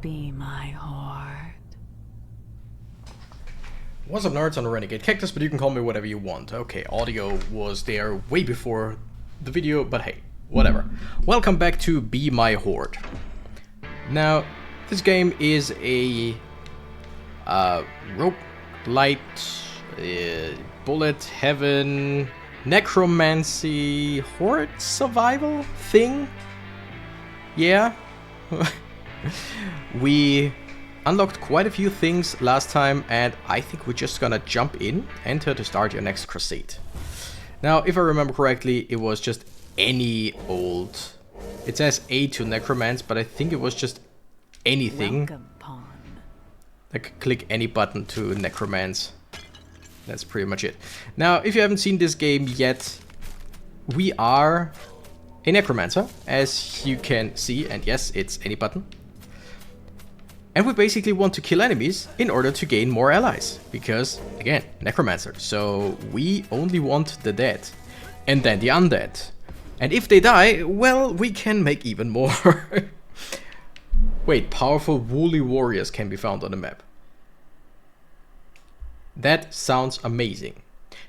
Be my horde. What's up, nerds? I'm Renegade Cactus, but you can call me whatever you want. Okay, audio was there way before the video, but hey, whatever. Welcome back to Be My Horde. Now, this game is a roguelite, bullet heaven, necromancy, horde survival thing. Yeah. We unlocked quite a few things last time, and I think we're just gonna jump in, enter to start your next crusade. Now, if I remember correctly, it was just any old... It says A to necromance, but I think it was just anything. Welcome, pawn. Like, click any button to necromance. That's pretty much it. Now, if you haven't seen this game yet, we are a necromancer, as you can see, and yes, it's any button. And we basically want to kill enemies in order to gain more allies. Because, again, necromancer. So we only want the dead. And then the undead. And if they die, well, we can make even more. Wait, powerful woolly warriors can be found on the map. That sounds amazing.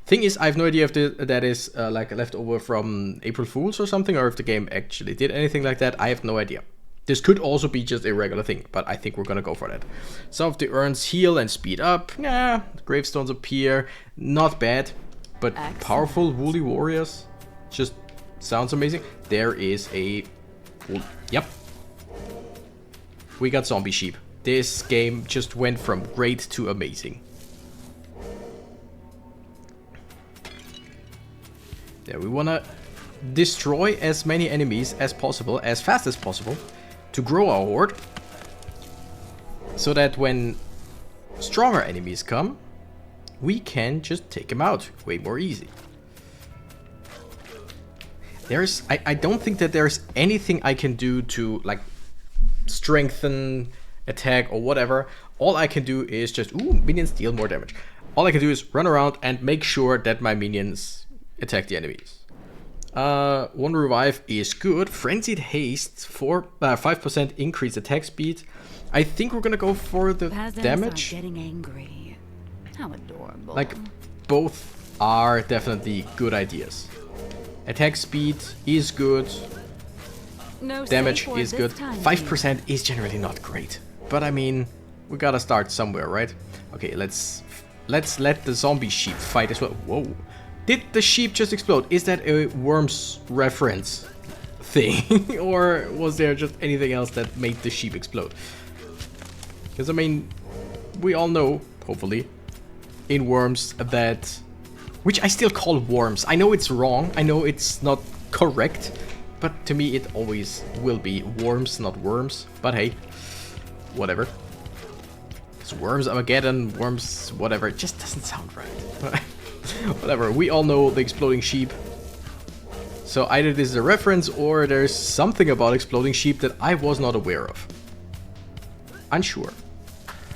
Thing is, I have no idea if that is like a leftover from April Fools or something, or if the game actually did anything like that. I have no idea. This could also be just a regular thing, but I think we're gonna go for that. Some of the urns heal and speed up. Yeah, gravestones appear. Not bad, but excellent. Powerful woolly warriors just sounds amazing. There is a... Yep. We got zombie sheep. This game just went from great to amazing. Yeah, we wanna destroy as many enemies as possible, as fast as possible, to grow our horde, so that when stronger enemies come, we can just take them out way more easy. I don't think that there's anything I can do to like strengthen, attack or whatever. All I can do is just, minions deal more damage. All I can do is run around and make sure that my minions attack the enemies. One revive is good. Frenzied haste for 5% increased attack speed. I think we're gonna go for the damage. Are getting angry. How adorable. Like, both are definitely good ideas. Attack speed is good. No damage is good. 5% is generally not great, but I mean, we gotta start somewhere, right? Okay, let's let the zombie sheep fight as well. Whoa. Did the sheep just explode? Is that a Worms reference thing? Or was there just anything else that made the sheep explode? Because, I mean, we all know, hopefully, in Worms that... Which I still call Worms. I know it's wrong. I know it's not correct. But to me, it always will be Worms, not Worms. But hey, whatever. It's Worms Armageddon, Worms whatever. It just doesn't sound right. Whatever, we all know the exploding sheep. So either this is a reference or there's something about exploding sheep that I was not aware of. Unsure.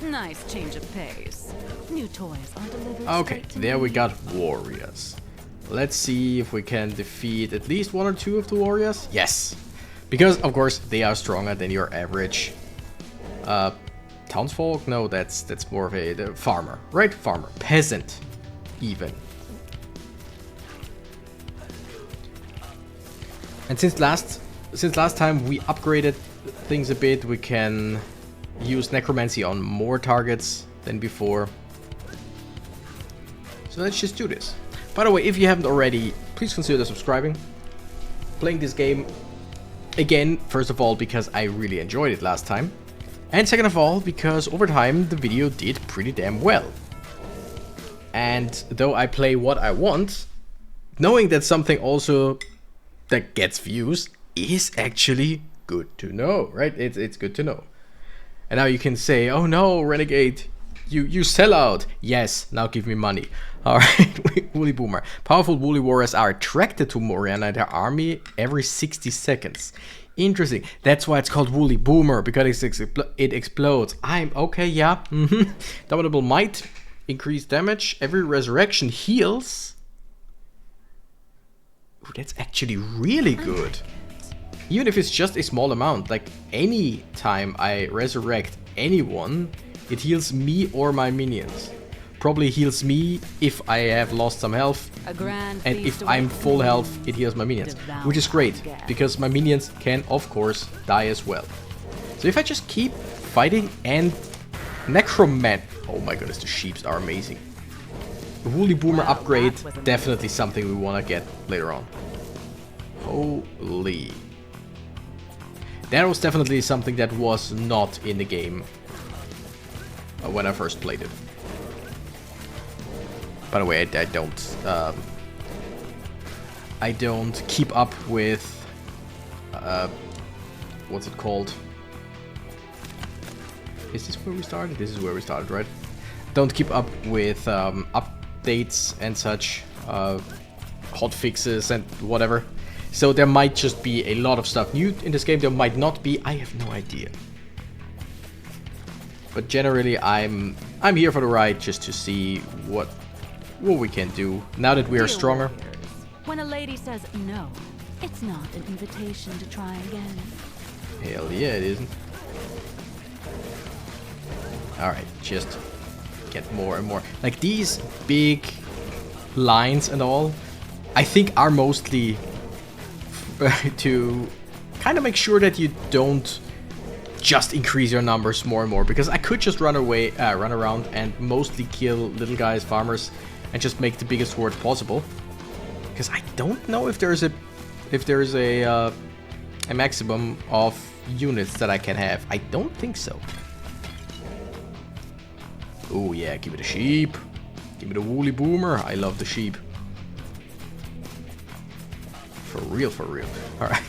Nice change of pace. New toys are delivered. Okay, there we got warriors. Let's see if we can defeat at least one or two of the warriors. Yes, because of course they are stronger than your average townsfolk. No, that's more of a farmer, right? Farmer, peasant. Even. And since last time we upgraded things a bit, we can use necromancy on more targets than before. So let's just do this. By the way, if you haven't already, please consider subscribing. Playing this game again, first of all, because I really enjoyed it last time. And second of all, because over time the video did pretty damn well. And though I play what I want, knowing that something also that gets views is actually good to know, right? It's good to know. And now you can say, oh no, Renegade, you sell out. Yes, now give me money. Alright, Woolly Boomer. Powerful woolly warriors are attracted to Moriana and their army every 60 seconds. Interesting. That's why it's called Woolly Boomer, because it explodes. I'm okay, yeah. Doubtable might. Increased damage. Every resurrection heals. Ooh, that's actually really good. Even if it's just a small amount, like any time I resurrect anyone, it heals me or my minions. Probably heals me if I have lost some health, and if I'm full health, it heals my minions. Which is great, because my minions can, of course, die as well. So if I just keep fighting and Necromant... Oh my goodness, the sheeps are amazing. The Woolly Boomer upgrade, definitely something we want to get later on. Holy. That was definitely something that was not in the game when I first played it. By the way, I don't keep up with what's it called? Is this where we started? This is where we started, right? Don't keep up with updates and such, hotfixes and whatever. So there might just be a lot of stuff new in this game. There might not be. I have no idea. But generally, I'm here for the ride just to see what we can do now that we are stronger. When a lady says no, it's not an invitation to try again. Hell yeah, it isn't. Alright, just get more and more. Like these big lines and all, I think are mostly to kind of make sure that you don't just increase your numbers more and more. Because I could just run around and mostly kill little guys, farmers, and just make the biggest horde possible. Because I don't know if there's a maximum of units that I can have. I don't think so. Oh yeah, give me the sheep. Give me the Woolly Boomer. I love the sheep. For real, for real. Alright.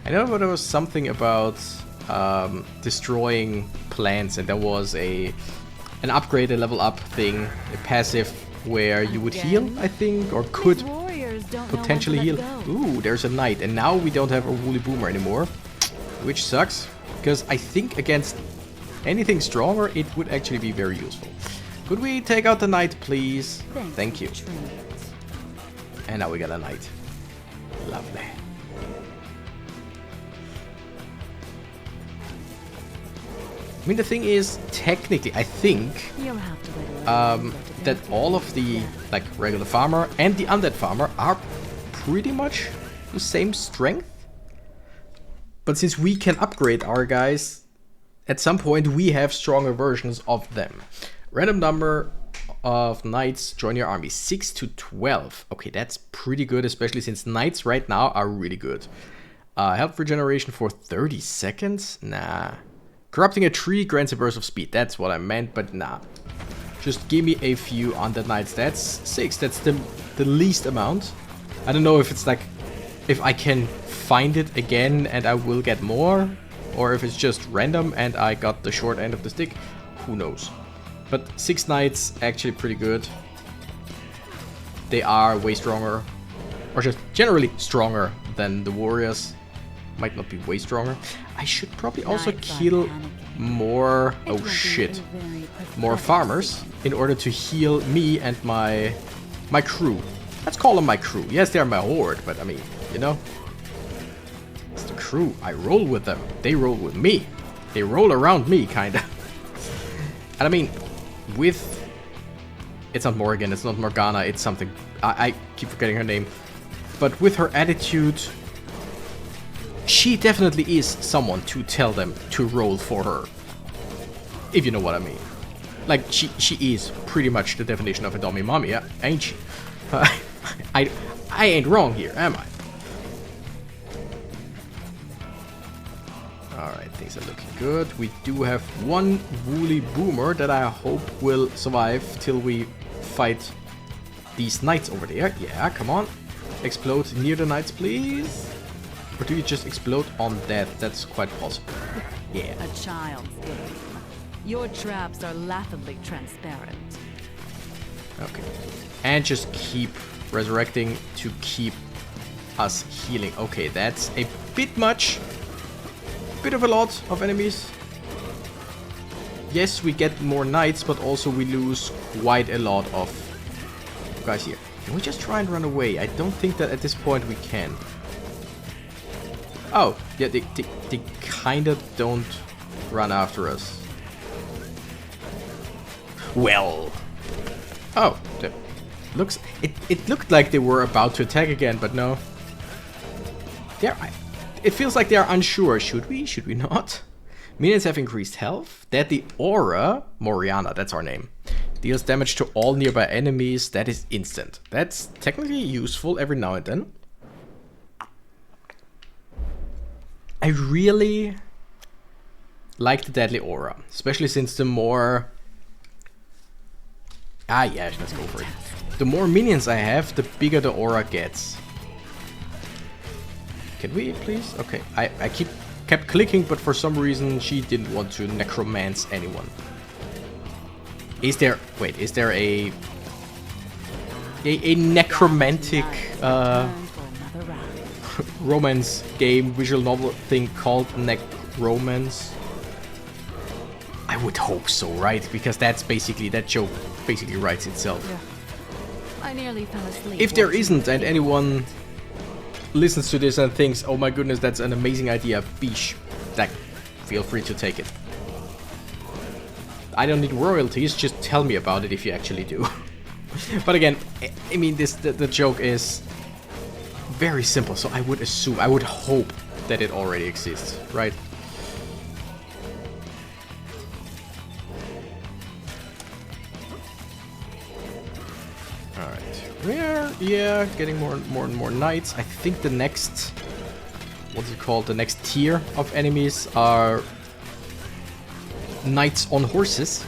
I know there was something about destroying plants, and there was an upgrade, a level up thing, a passive where you would heal, I think, or could potentially heal. Ooh, there's a knight, and now we don't have a Woolly Boomer anymore, which sucks, because I think against anything stronger, it would actually be very useful. Could we take out the knight, please? Thank you. And now we got a knight. Lovely. I mean, the thing is, technically, I think that all of the like regular farmer and the undead farmer are pretty much the same strength. But since we can upgrade our guys, at some point we have stronger versions of them. Random number of knights join your army, 6 to 12. Okay, that's pretty good, especially since knights right now are really good. Health regeneration for 30 seconds? Nah. Corrupting a tree grants a burst of speed. That's what I meant, but nah. Just give me a few undead knights. That's 6. That's the least amount. I don't know if it's like, if I can find it again and I will get more, or if it's just random and I got the short end of the stick. Who knows? But 6 knights, actually pretty good. They are way stronger, or just generally stronger than the warriors. Might not be way stronger. I should probably also kill more, oh shit, more farmers in order to heal me and my crew. Let's call them my crew. Yes, they're my horde, but I mean, you know, it's the crew. I roll with them. They roll with me. They roll around me, kinda. And I mean, with... It's not Morrigan, it's not Morgana, it's something... I keep forgetting her name. But with her attitude, she definitely is someone to tell them to roll for her. If you know what I mean. Like, she is pretty much the definition of a dummy mommy, ain't she? I ain't wrong here, am I? Alright, things are looking good. We do have one Woolly Boomer that I hope will survive till we fight these knights over there. Yeah, come on. Explode near the knights, please. Or do you just explode on that? That's quite possible. Yeah. A child's game. Your traps are laughably transparent. Okay. And just keep resurrecting to keep us healing. Okay, that's a bit much. Bit of a lot of enemies. Yes, we get more knights, but also we lose quite a lot of guys here. Can we just try and run away? I don't think that at this point we can. Oh, yeah, they kind of don't run after us. Well. Oh, it looked like they were about to attack again, but no. It feels like they are unsure. Should we? Should we not? Minions have increased health. Deadly Aura, Moriana, that's our name. Deals damage to all nearby enemies. That is instant. That's technically useful every now and then. I really like the Deadly Aura, especially since the more... Ah, yeah, let's go for it. The more minions I have, the bigger the aura gets. Can we, please? Okay, I kept clicking, but for some reason she didn't want to necromance anyone. Is there... Wait, is there a necromantic romance game, visual novel thing called Necromance? I would hope so, right? Because that's basically... That joke basically writes itself. Yeah. I nearly fell asleep. If there isn't, and anyone listens to this and thinks, oh my goodness, that's an amazing idea, beesh, like, feel free to take it. I don't need royalties, just tell me about it if you actually do. But again, I mean, the joke is very simple, so I would assume, I would hope that it already exists, right? Alright, yeah, getting more and more knights. I think the next, what's it called, the next tier of enemies are knights on horses,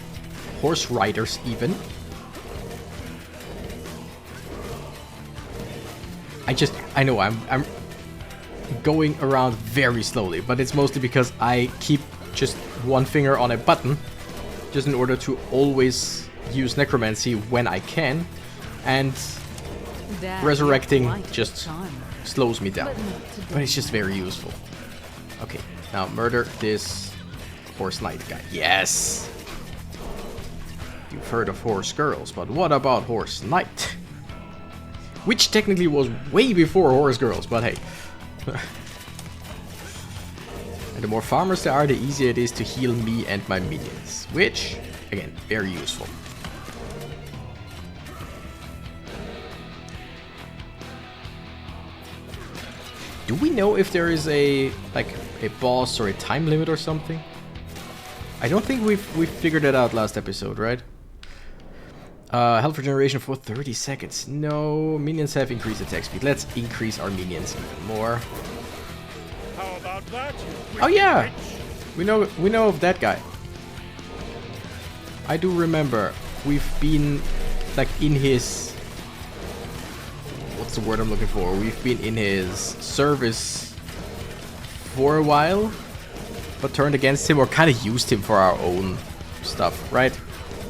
horse riders even. I know I'm going around very slowly, but it's mostly because I keep just one finger on a button, just in order to always use necromancy when I can, and resurrecting just slows me down, but it's just very useful. Okay, now murder this horse knight guy. Yes! You've heard of horse girls, but what about horse knight? Which technically was way before horse girls, but hey. And the more farmers there are, the easier it is to heal me and my minions, which, again, very useful. Do we know if there is a boss or a time limit or something? I don't think we've figured it out last episode, right? Health regeneration for 30 seconds. No, minions have increased attack speed. Let's increase our minions even more. How about that? Oh yeah, we know of that guy. I do remember. We've been like in his... What's the word I'm looking for? We've been in his service for a while, but turned against him or kind of used him for our own stuff, right?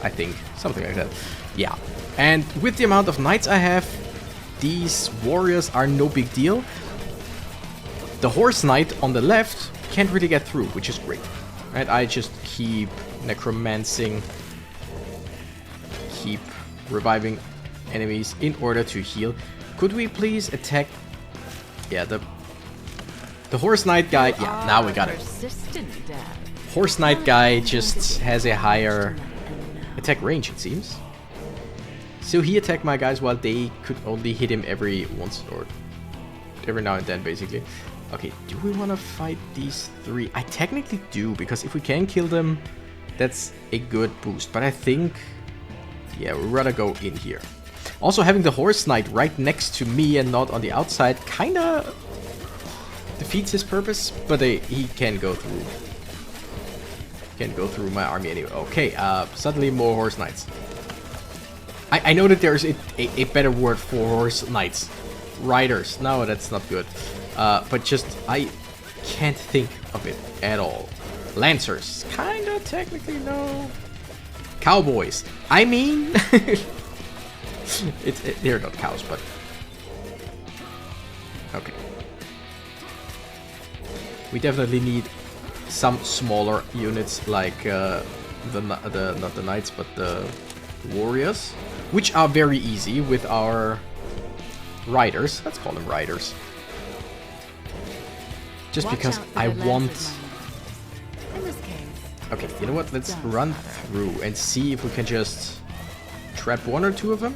I think something like that. Yeah, and with the amount of knights I have, these warriors are no big deal. The horse knight on the left can't really get through, which is great. Right? I just keep necromancing, keep reviving enemies in order to heal. Could we please attack? Yeah, the horse knight guy. Yeah, now we got it. Horse knight guy just has a higher attack range, it seems. So he attacked my guys while they could only hit him every once or every now and then, basically. Okay, do we want to fight these three? I technically do, because if we can kill them, that's a good boost. But I think, yeah, we'd rather go in here. Also, having the horse knight right next to me and not on the outside kind of defeats his purpose, but he can go through. Can go through my army anyway. Okay, suddenly more horse knights. I know that there's a better word for horse knights. Riders. No, that's not good. But just, I can't think of it at all. Lancers. Kinda, technically, no. Cowboys. I mean... they're not cows, but... Okay. We definitely need some smaller units like not the knights, but the warriors, which are very easy with our riders. Let's call them riders. Just Watch because out for I their want... lances, my lord. In this case, Okay, you know what? Let's run through and see if we can just trap one or two of them.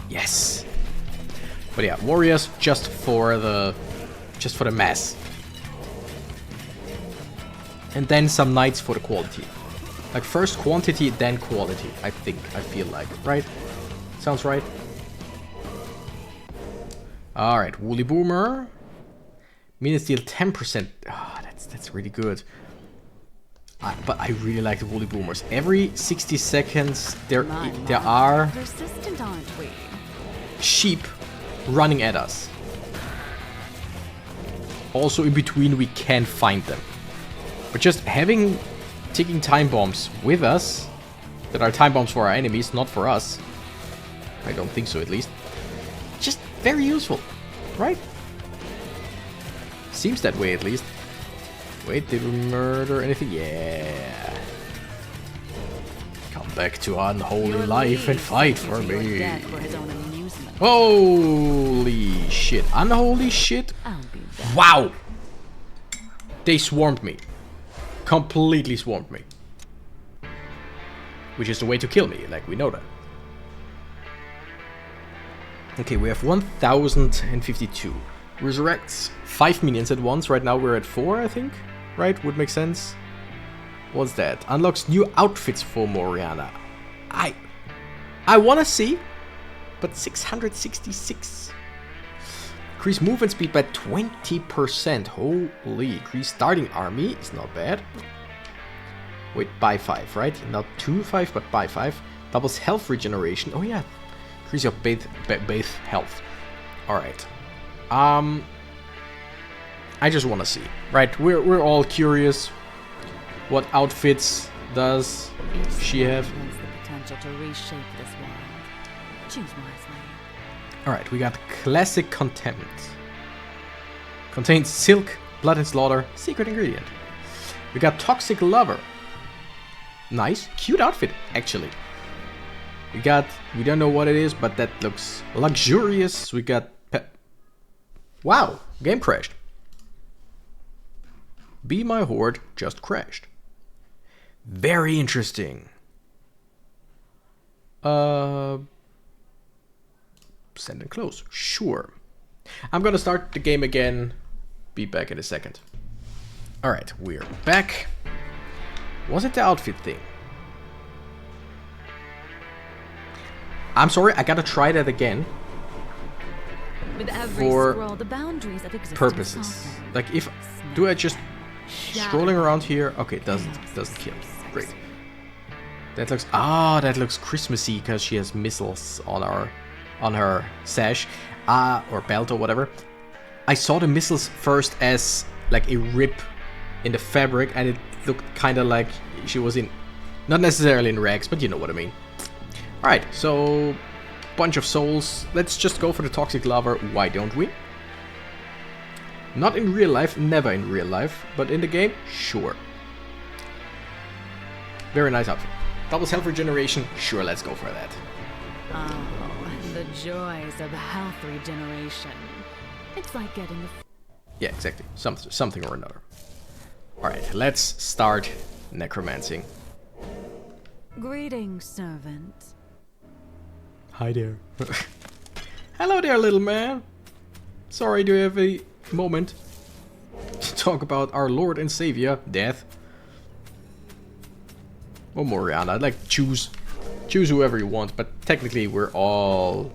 Yes. But yeah, warriors just for the mass. And then some knights for the quality. Like first quantity, then quality. I feel like, right? Sounds right. All right, Woolly Boomer. Minutes deal 10%. Ah, that's really good. But I really like the Woolly Boomers. Every 60 seconds there are persistent, aren't we? sheep running at us. Also in between we can find them. But just having ticking time bombs with us, that are time bombs for our enemies, not for us. I don't think so, at least. Just very useful, right? Seems that way, at least. Wait, did we murder anything? Yeah. Come back to unholy Your life and lead fight sent for to your me. death for his own amusement. Holy shit. Unholy shit? I'll be back. Wow! They swarmed me. Completely swarmed me. Which is the way to kill me, like we know that. Okay, we have 1052. Resurrects 5 minions at once. Right now we're at 4, I think. Right? Would make sense. What's that? Unlocks new outfits for Moriana. I wanna see, but 666. Increase movement speed by 20%. Holy, increase starting army is not bad. Wait, by 5, right? Not 2-5, but by 5. Doubles health regeneration. Oh yeah. Increase your base health. Alright. I just wanna see. Right, we're all curious. What outfits does she have? Has the potential to reshape this world. Choose wisely. Alright, we got Classic Contempt. Contains silk, blood and slaughter, secret ingredient. We got Toxic Lover. Nice, cute outfit, actually. We don't know what it is, but that looks luxurious. We got wow, game crashed. Be My Horde just crashed. Very interesting. Send and close. Sure. I'm gonna start the game again. Be back in a second. Alright, we're back. Was it the outfit thing? I'm sorry, I gotta try that again. With every For scroll, the boundaries of existence purposes. soften. Like if do I just strolling around here? Okay, it doesn't kill. Great. That looks Christmassy because she has missiles on her sash, or belt or whatever. I saw the missiles first as like a rip in the fabric, and it looked kind of like she was in, not necessarily in rags, but you know what I mean. All right, so bunch of souls. Let's just go for the Toxic Lover. Why don't we? Not in real life, never in real life, but in the game, sure. Very nice outfit. Doubles health regeneration, sure, let's go for that. Oh, the joys of health regeneration. It's like getting a Yeah, exactly. Something or another. Alright, let's start necromancing. greeting, servant. Hi there. Hello there, little man. Sorry, do you have a moment to talk about our Lord and Savior, Death? Or Moriana, like choose whoever you want, but technically we're all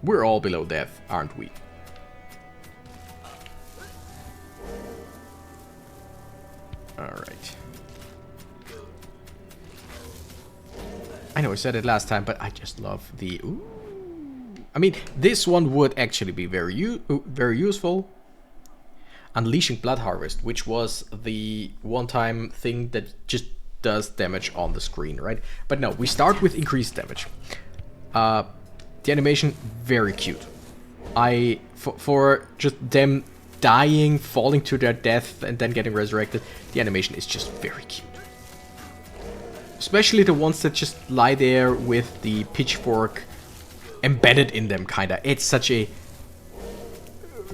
below Death, aren't we? Alright. I know I said it last time, but I just love the... Ooh. I mean, this one would actually be very useful. Unleashing Blood Harvest, which was the one-time thing that just does damage on the screen, right? But no, we start with increased damage. The animation, very cute. For just them dying, falling to their death, and then getting resurrected, the animation is just very cute. Especially the ones that just lie there with the pitchfork embedded in them, kinda. It's such a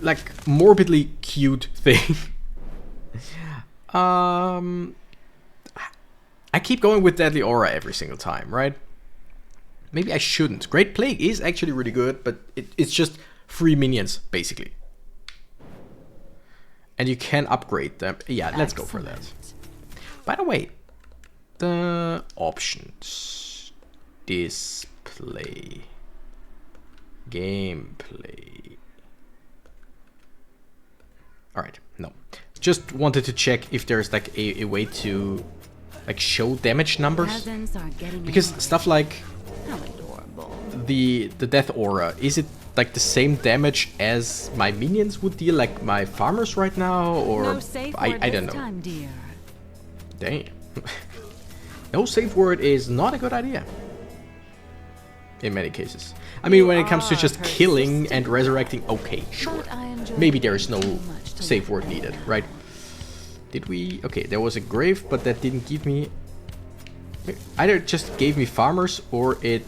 like morbidly cute thing. I keep going with Deadly Aura every single time, right? Maybe I shouldn't. Great Plague is actually really good, but it's just free minions, basically. And you can upgrade them. Yeah, let's go for that. By the way, the options. Display. Gameplay. Alright, no. Just wanted to check if there's like a way to like show damage numbers. Because stuff like the death aura, is it like the same damage as my minions would deal, like my farmers right now, or I don't know. Time, dear. Dang. No safe word is not a good idea. In many cases. I mean, when it comes to just killing and resurrecting, okay, sure. Maybe there is no safe word needed, right? Did we? Okay, there was a grave, but that didn't give me... Either it just gave me farmers, or it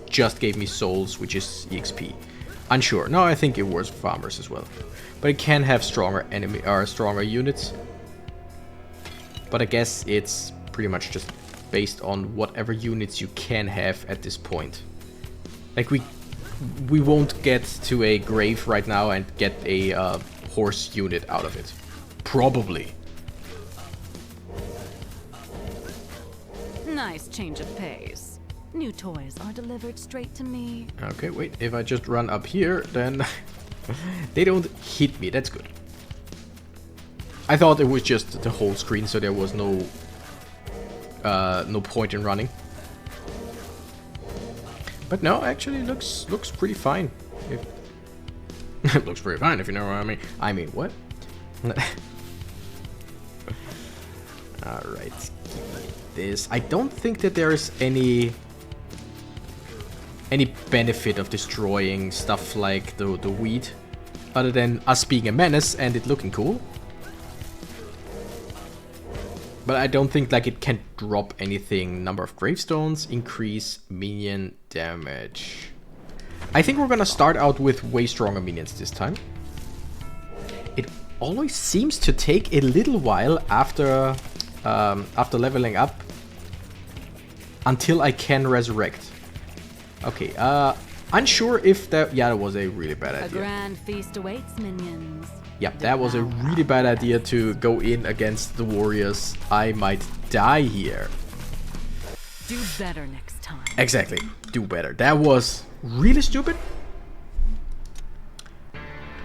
just gave me souls, which is EXP. Unsure. No, I think it was farmers as well. But it can have stronger enemy or stronger units. But I guess it's pretty much just based on whatever units you can have at this point. Like we won't get to a grave right now and get a horse unit out of it. Probably. Nice change of pace. New toys are delivered straight to me. Okay, wait. If I just run up here, then they don't hit me. That's good. I thought it was just the whole screen, so there was no point in running. But no, actually looks pretty fine. It looks pretty fine if you know what I mean. I mean, what? Alright, give me this. I don't think that there's any benefit of destroying stuff like the wheat, other than us being a menace and it looking cool. But I don't think like it can drop anything. Number of gravestones, increase minion damage. I think we're gonna start out with way stronger minions this time. It always seems to take a little while after leveling up until I can resurrect. Okay, unsure if that... Yeah, that was a really bad idea. A grand feast awaits, minions. Yep, that was a really bad idea to go in against the warriors. I might die here. Do better next time. Exactly, do better. That was really stupid.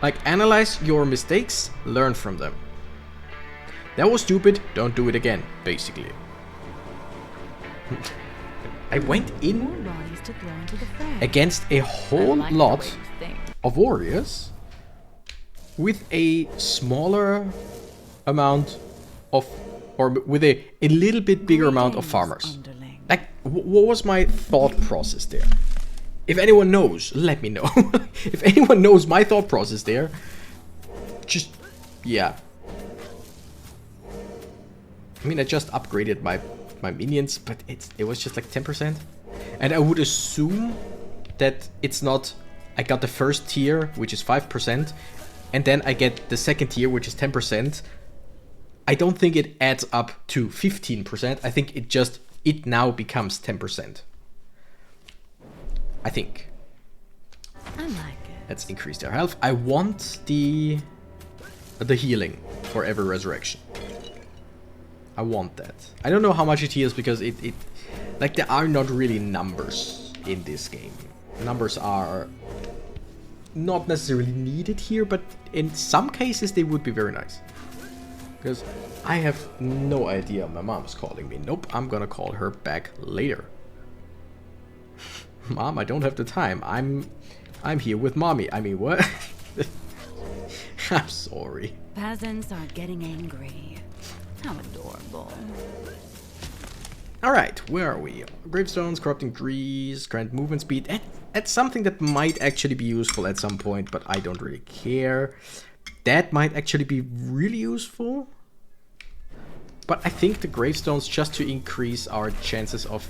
Like, analyze your mistakes, learn from them. That was stupid, don't do it again, basically. I went in against a whole lot of warriors with a smaller amount of, or with a little bit bigger amount of farmers. Like, what was my thought process there? If anyone knows, let me know. If anyone knows my thought process there, just, yeah. I mean, I just upgraded my minions, but it was just like 10%. And I would assume that it's not, I got the first tier, which is 5%, and then I get the second tier, which is 10%. I don't think it adds up to 15%. I think it now becomes 10%. I think. I like it. Let's increase their health. I want the healing for every resurrection. I want that. I don't know how much it heals because it like there are not really numbers in this game. Numbers are not necessarily needed here, but in some cases they would be very nice. Because I have no idea. My mom's calling me. Nope, I'm gonna call her back later. Mom, I don't have the time. I'm here with mommy. I mean, what? I'm sorry. Peasants are getting angry. How adorable. Alright, where are we? Gravestones, corrupting trees, grant movement speed. That's something that might actually be useful at some point, but I don't really care. That might actually be really useful. But I think the gravestones, just to increase our chances of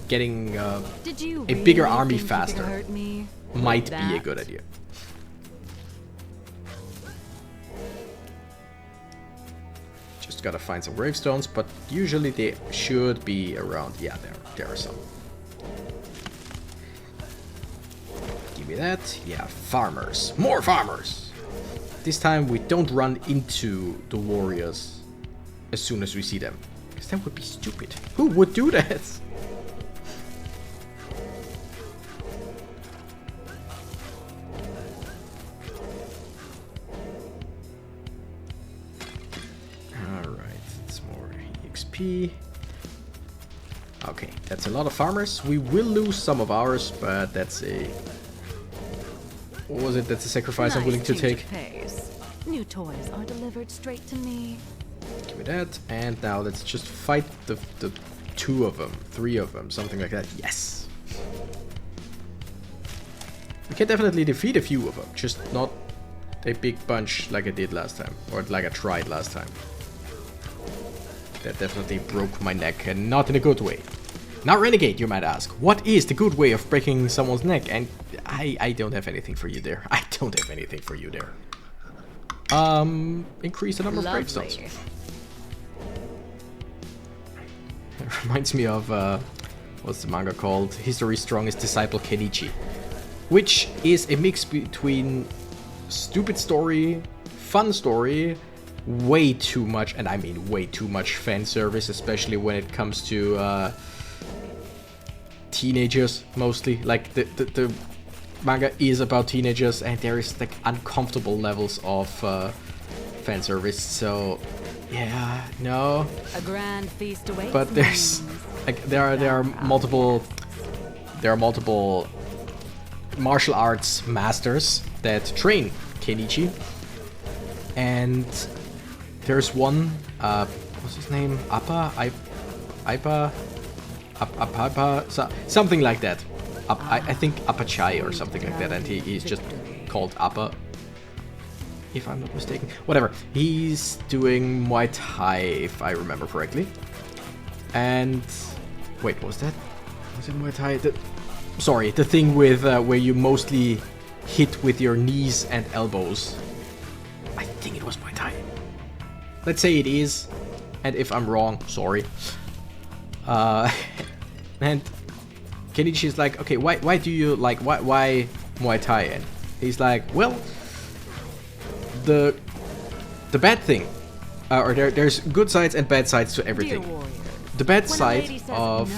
getting a bigger army faster, might be a good idea. Just gotta find some gravestones, but usually they should be around. Yeah, there are some. Give me that. Yeah, farmers. More farmers! This time we don't run into the warriors as soon as we see them. Because that would be stupid. Who would do that? Okay, that's a lot of farmers. We will lose some of ours, but that's a... What was it? That's a sacrifice I'm willing to take. New toys are delivered straight to me. Give me that. And now let's just fight the two of them. 3 of them. Something like that. Yes! We can definitely defeat a few of them. Just not a big bunch like I did last time. Or like I tried last time. That definitely broke my neck, and not in a good way. Now, Renegade, you might ask, what is the good way of breaking someone's neck? And I don't have anything for you there. I don't have anything for you there. Increase the number of gravestones. It reminds me of, what's the manga called? History's Strongest Disciple Kenichi. Which is a mix between stupid story, fun story, way too much, and I mean way too much fan service, especially when it comes to teenagers mostly. Like the manga is about teenagers, and there is like uncomfortable levels of fan service. So yeah, no. A grand feast awaits. But there's like there are multiple martial arts masters that train Kenichi, and there's one, what's his name? Appa, something like that. I think Appachai or something like that, and he's just called Appa, if I'm not mistaken. Whatever. He's doing Muay Thai, if I remember correctly. And wait, was that? Was it Muay Thai? Sorry, the thing with where you mostly hit with your knees and elbows. I think it was Muay Thai. Let's say it is, and if I'm wrong, sorry. And Kenichi's like, okay, why do you like, why Muay Thai? And he's like, well, the bad thing, or there's good sides and bad sides to everything. The bad side of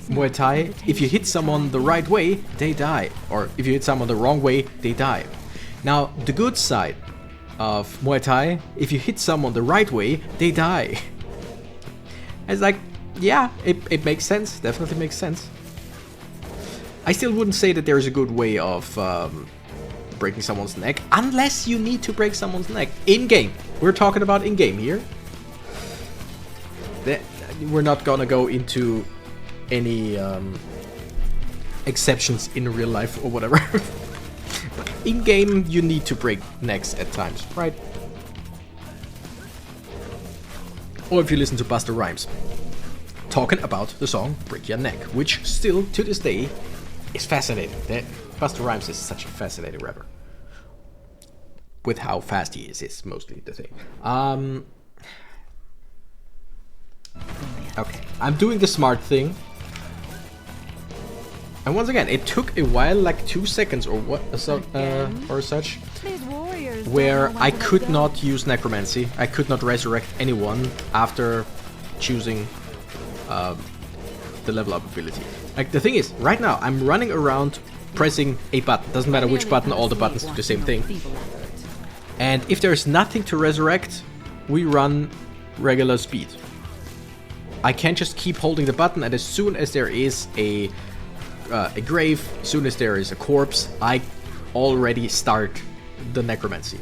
Muay Thai, if you hit someone the right way, they die. Or if you hit someone the wrong way, they die. Now, the good side of Muay Thai, if you hit someone the right way, they die. It's like, yeah, it makes sense. Definitely makes sense. I still wouldn't say that there's a good way of breaking someone's neck, unless you need to break someone's neck in-game. We're talking about in-game here. We're not gonna go into any exceptions in real life or whatever. In-game, you need to break necks at times, right? Or if you listen to Busta Rhymes talking about the song Break Your Neck, which still, to this day, is fascinating. Busta Rhymes is such a fascinating rapper. With how fast he is mostly the thing. Okay, I'm doing the smart thing. And once again, it took a while, like 2 seconds or what, or such, where I could not use necromancy. I could not resurrect anyone after choosing the level up ability. Like, the thing is, right now I'm running around pressing a button. Doesn't matter which button, all the buttons do the same thing. And if there's nothing to resurrect, we run regular speed. I can't just keep holding the button, and as soon as there is a grave, as soon as there is a corpse, I already start the necromancy.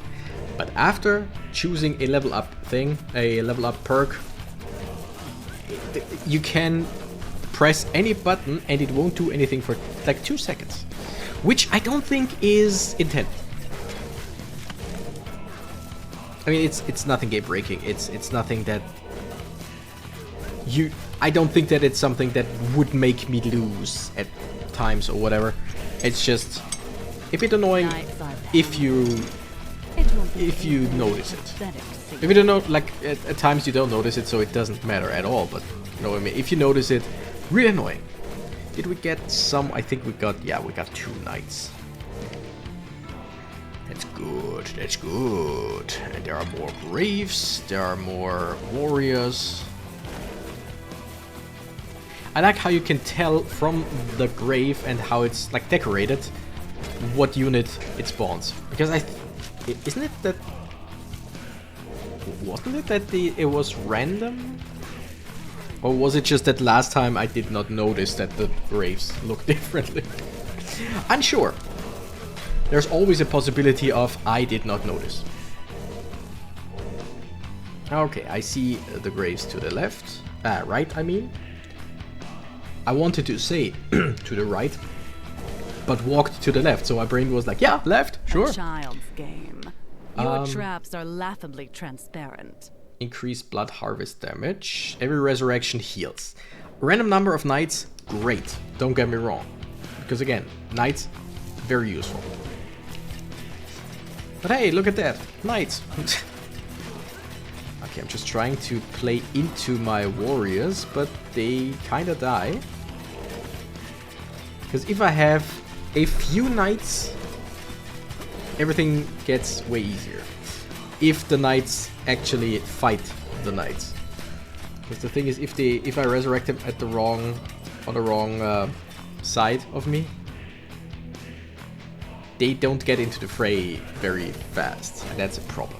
But after choosing a level up thing, a level up perk, you can press any button and it won't do anything for like 2 seconds, which I don't think is intended. I mean, it's nothing game breaking. It's nothing that I don't think that it's something that would make me lose at times or whatever. It's just a bit annoying if you if you notice it. Pathetic If you don't know, like at times you don't notice it, so it doesn't matter at all. But you know what I mean. If you notice it, really annoying. Did we get some? I think we got. Yeah, we got 2 knights. That's good. That's good. And there are more graves. There are more warriors. I like how you can tell from the grave and how it's like decorated what unit it spawns. Because isn't it that? Wasn't it that it was random? Or was it just that last time I did not notice that the graves look differently? Unsure. There's always a possibility of I did not notice. Okay, I see the graves to the left. Right, I mean. I wanted to say to the right, but walked to the left. So my brain was like, yeah, left, sure. A child's game. Your traps are laughably transparent. Increase blood harvest damage. Every resurrection heals. Random number of knights, great. Don't get me wrong. Because again, knights, very useful. But hey, look at that. Knights. Okay, I'm just trying to play into my warriors, but they kinda die. Because if I have a few knights, everything gets way easier. If the knights actually fight the knights. Because the thing is, if I resurrect them at the wrong side of me, they don't get into the fray very fast, and that's a problem.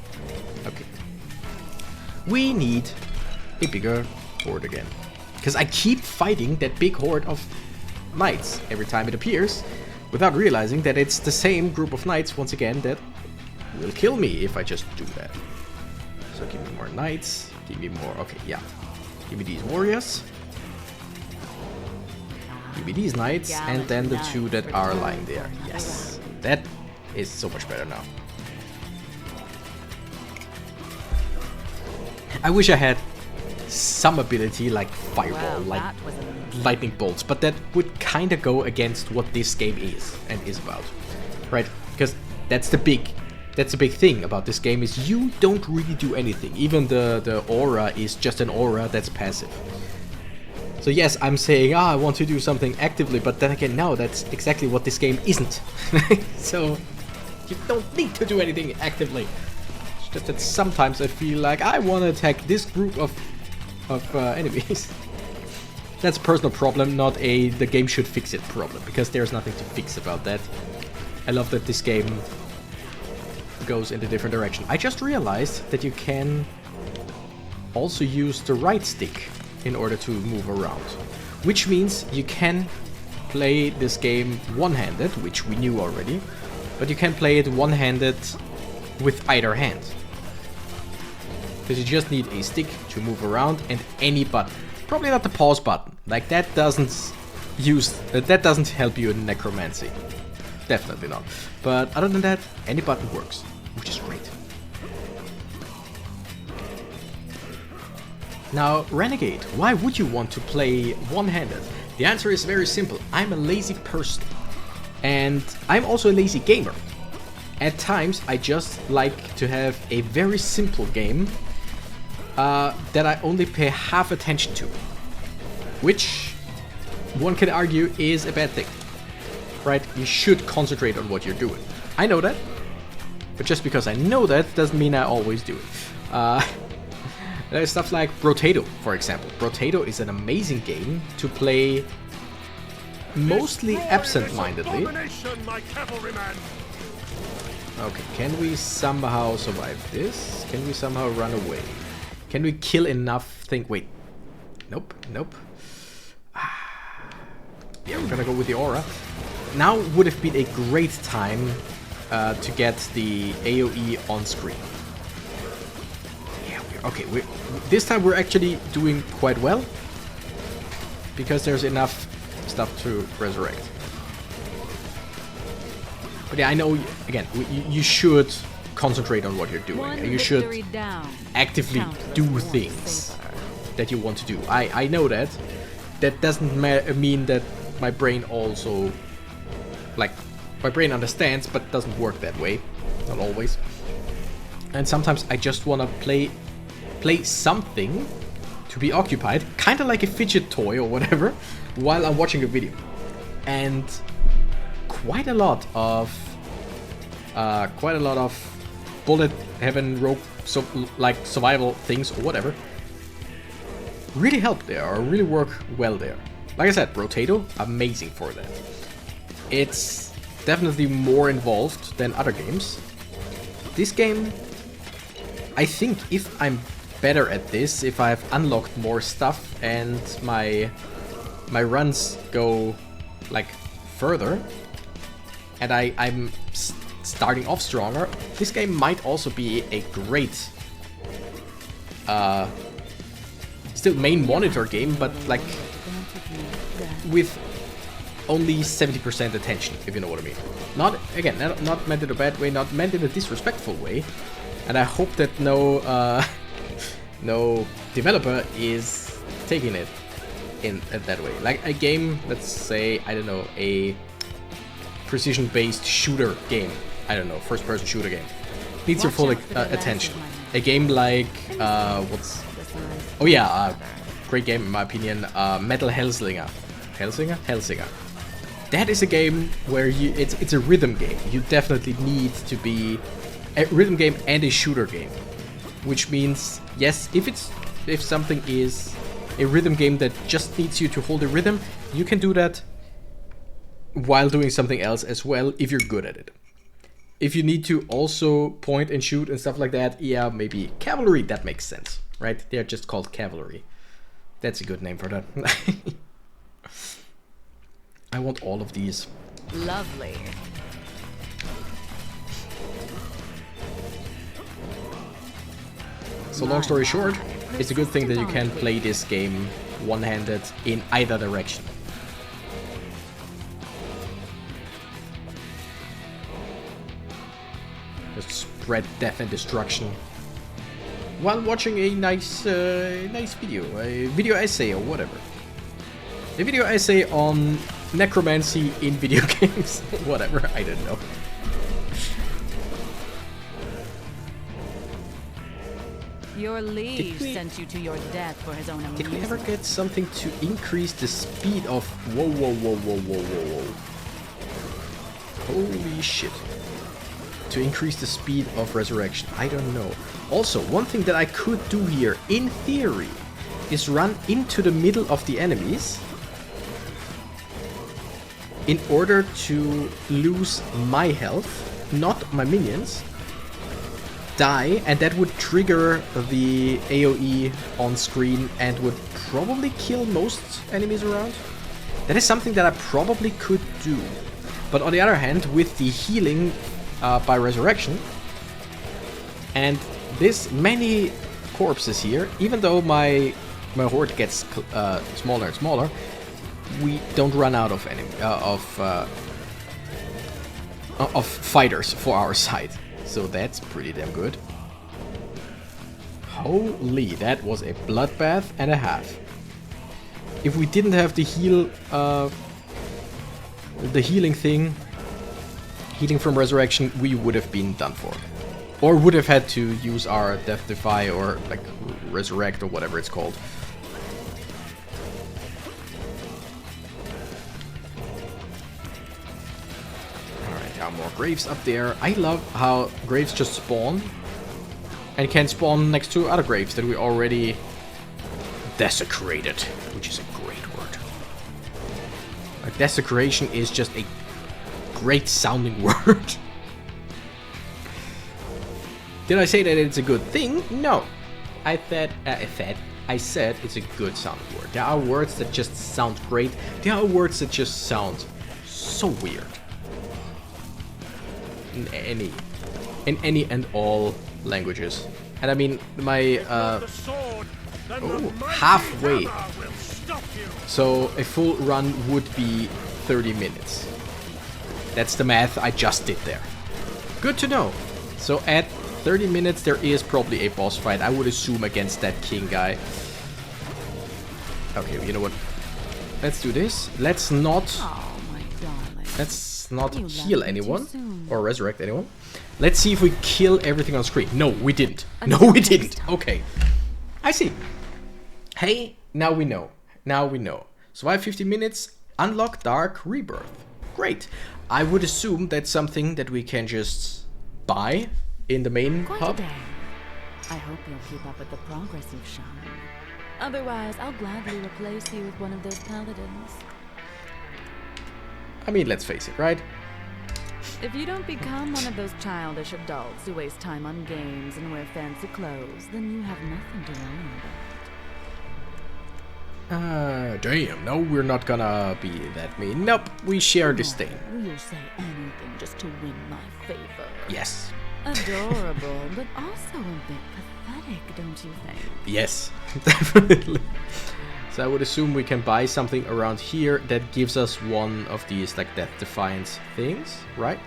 Okay, we need a bigger horde again, because I keep fighting that big horde of knights every time it appears, without realizing that it's the same group of knights once again that will kill me if I just do that. So give me more knights, give me more, okay, yeah. Give me these warriors. Give me these knights, and then the 2 that are lying there. Yes, that is so much better now. I wish I had some ability like fireball, like lightning bolts, but that would kind of go against what this game is and is about, right? Because that's the big thing about this game, is you don't really do anything. Even the aura is just an aura that's passive. So yes, I'm saying, I want to do something actively, but then again, no, that's exactly what this game isn't. So you don't need to do anything actively. It's just that sometimes I feel like I want to attack this group of enemies. That's a personal problem, not a the game should fix it problem, because there's nothing to fix about that. I love that this game goes in a different direction. I just realized that you can also use the right stick in order to move around, which means you can play this game one-handed, which we knew already, but you can play it one-handed with either hand, because you just need a stick to move around and any button. Probably not the pause button, like that doesn't help you in necromancy, definitely not. But other than that, any button works, which is great. Now, Renegade, why would you want to play one-handed? The answer is very simple. I'm a lazy person. And I'm also a lazy gamer. At times, I just like to have a very simple game that I only pay half attention to. Which, one can argue, is a bad thing. Right? You should concentrate on what you're doing. I know that. But just because I know that doesn't mean I always do it. There's stuff like Brotato, for example. Brotato is an amazing game to play mostly absent-mindedly. Okay, can we somehow survive this? Can we somehow run away? Can we kill enough thing? Wait. Nope, nope. Yeah, we're gonna go with the aura. Now would have been a great time to get the AoE on screen. Okay, this time we're actually doing quite well, because there's enough stuff to resurrect. But yeah, I know, again, you should concentrate on what you're doing. You should actively do things that you want to do. I know that. That doesn't mean that my brain also, like, my brain understands, but doesn't work that way. Not always. And sometimes I just want to play something to be occupied, kind of like a fidget toy or whatever, while I'm watching a video. And quite a lot of bullet heaven rope like survival things or whatever really help there, or really work well there. Like I said, Brotato, amazing for that. It's definitely more involved than other games. This game, I think if I'm better at this, if I've unlocked more stuff and my runs go like further, and I'm starting off stronger, this game might also be a great still main monitor game, but like with only 70% attention, if you know what I mean. Not, again, not meant in a bad way, not meant in a disrespectful way. And I hope that no no developer is taking it in that way. Like a game, let's say, I don't know, a precision-based shooter game. I don't know, first-person shooter game. Needs your full attention. A game like, great game in my opinion, Metal Hellsinger. Hellsinger. That is a game where it's a rhythm game. You definitely need to be a rhythm game and a shooter game. Which means, yes, if something is a rhythm game that just needs you to hold a rhythm, you can do that while doing something else as well if you're good at it. If you need to also point and shoot and stuff like that, yeah, maybe cavalry, that makes sense, right? They're just called cavalry. That's a good name for that. I want all of these. Lovely. So long story short, it's a good thing that you can play this game one-handed in either direction. Just spread death and destruction while watching a nice video, a video essay or whatever. A video essay on necromancy in video games, whatever, I don't know. Your liege sent you to your death for his own amusement. Did we ever get something to increase the speed of... Whoa. Holy shit. To increase the speed of resurrection. I don't know. Also, one thing that I could do here, in theory, is run into the middle of the enemies in order to lose my health, not my minions, die, and that would trigger the AoE on screen and would probably kill most enemies around. That is something that I probably could do. But on the other hand, with the healing by resurrection and this many corpses here, even though my horde gets smaller and smaller, we don't run out of fighters for our side. So that's pretty damn good. Holy, that was a bloodbath and a half. If we didn't have the healing thing, healing from resurrection, we would have been done for. Or would have had to use our Death Defy or like Resurrect or whatever it's called. Alright, there are more graves up there. I love how graves just spawn and can spawn next to other graves that we already desecrated, which is a great word. Like, desecration is just a great sounding word. Did I say that it's a good thing? No. I said it's a good sounding word. There are words that just sound great. There are words that just sound so weird. In any and all languages. And I mean, my halfway. So a full run would be 30 minutes. That's the math I just did there. Good to know. So at 30 minutes there is probably a boss fight, I would assume, against that king guy. Okay, you know what? Let's do this. Let's not... Oh, my darling. Let's let's not You heal left me too anyone soon. or resurrect anyone. Let's see if we kill everything on screen. No, we didn't. No, Until we next didn't. time. Okay. I see. Hey, now we know. Now we know. Survive 50 minutes, unlock Dark Rebirth. Great. I would assume that's something that we can just buy in the main Quite a hub. day. I hope you'll keep up with the progress you've shown. Otherwise, I'll gladly replace you with one of those paladins. I mean, let's face it, right? If you don't become one of those childish adults who waste time on games and wear fancy clothes, then you have nothing to worry about. Damn. No, we're not gonna be that mean. Nope, we share disdain. You'll say anything just to win my favor. Yes. Adorable, but also a bit pathetic, don't you think? Yes, definitely. So I would assume we can buy something around here that gives us one of these like Death Defiance things, right?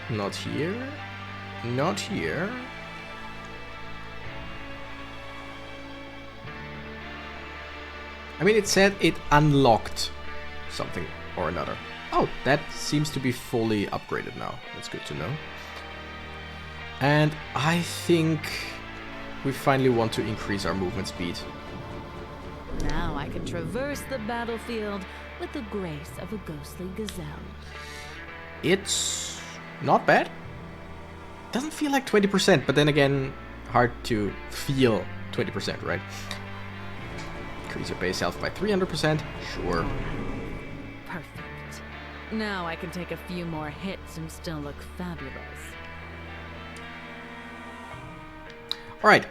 Not here. Not here. I mean, it said it unlocked something or another. Oh, that seems to be fully upgraded now. That's good to know. And I think we finally want to increase our movement speed. Now I can traverse the battlefield with the grace of a ghostly gazelle. It's not bad. Doesn't feel like 20%, but then again, hard to feel 20%, right? Increase your base health by 300%. Sure. Perfect. Now I can take a few more hits and still look fabulous. Alright.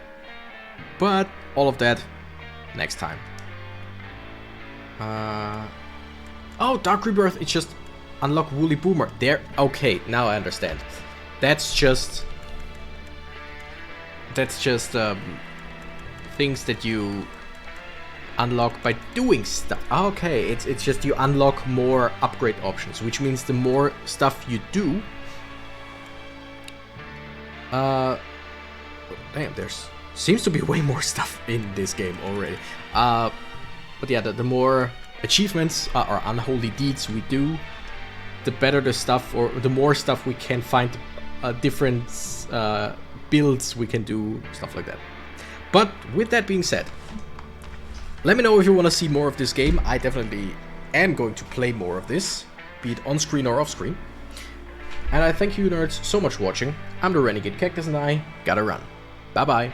But all of that next time. Oh, Dark Rebirth, it's just unlock Woolly Boomer. There. Okay, now I understand. That's just things that you unlock by doing stuff. Okay, it's just you unlock more upgrade options, which means the more stuff you do. Damn, there's seems to be way more stuff in this game already. But yeah, the more achievements or unholy deeds we do, the better the stuff, or the more stuff we can find, different builds we can do, stuff like that. But with that being said, let me know if you want to see more of this game. I definitely am going to play more of this, be it on screen or off screen. And I thank you nerds so much for watching. I'm the Renegade Cactus and I gotta run. Bye bye.